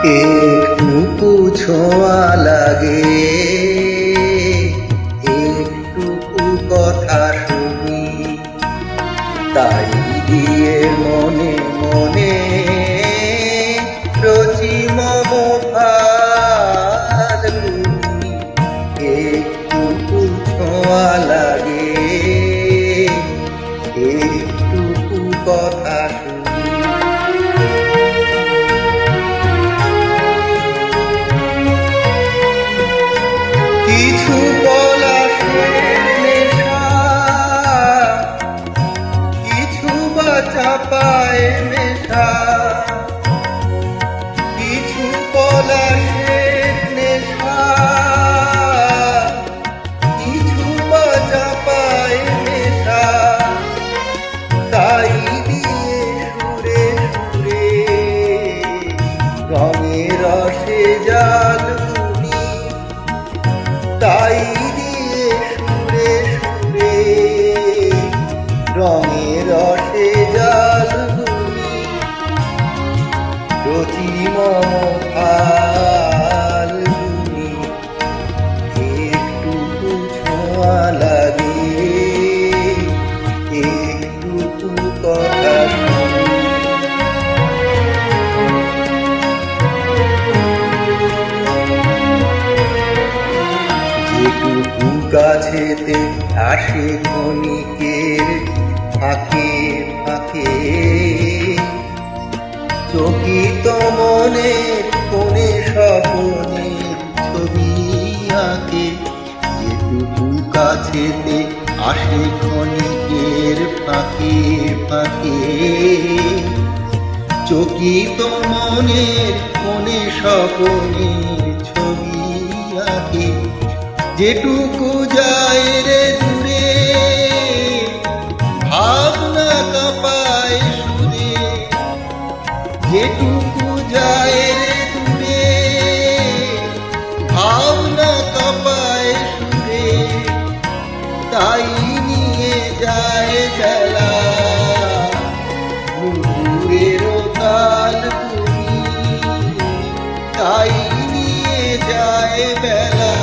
একটুকু ছোঁয়া লাগে, একটুকু কথা শুনি, তাই দিয়ে মনে মনে রচি মম ফাল্গুনি। একটুকু ছোঁয়া লাগে, একটুকু কথা শুনি। কিছু পলাশের নেশা, কিছু বা চাপায় মেশা, কিছু পলাশের নেশা, কিছু বা চাপায় মেশা, তাই দিয়ে সুরে সুরে রঙে রসে জাল, তাই দিয়ে সুরে সুরে রঙে রসে জাল বুনি। রচি মম ফাল্গুনি, একটুকু ছোঁয়া লাগে, একটুকু কথা শুনি। যেটুকু গাছেতে আসে ক্ষণিকের ফাঁকে ফাঁকে, চকিত মনে কোণে স্বপনের ছবি আঁকে। যেটুকু গাছেতে আসে ক্ষণিকের ফাঁকে ফাঁকে, চকিত মনের কোণে স্বপনের ছবি আঁকে। যেটুকু যায় রে দূরে, ভাবনা কাঁপায় সুরে, যেটুকু যায় রে দূরে, ভাবনা কাঁপায় সুরে, তাই নিয়ে যায় বেলা নুপুরেরও তাল বুনি। তাই নিয়ে যায় বেলা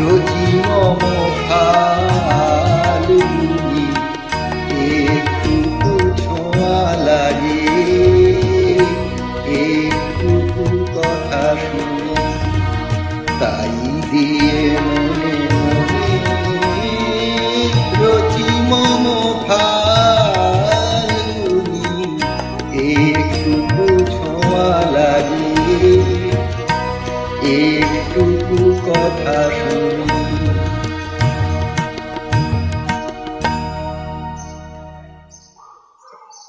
রচি মম ফাল্গুনি, একটুকু ছোঁয়া লাগে, একটুকু কথা শুনি, তাই দিয়ে মনে মনে রচি মম ফাল্গুনি, একটুকু ছোঁয়া লাগে, একটুকু কথা শুনি।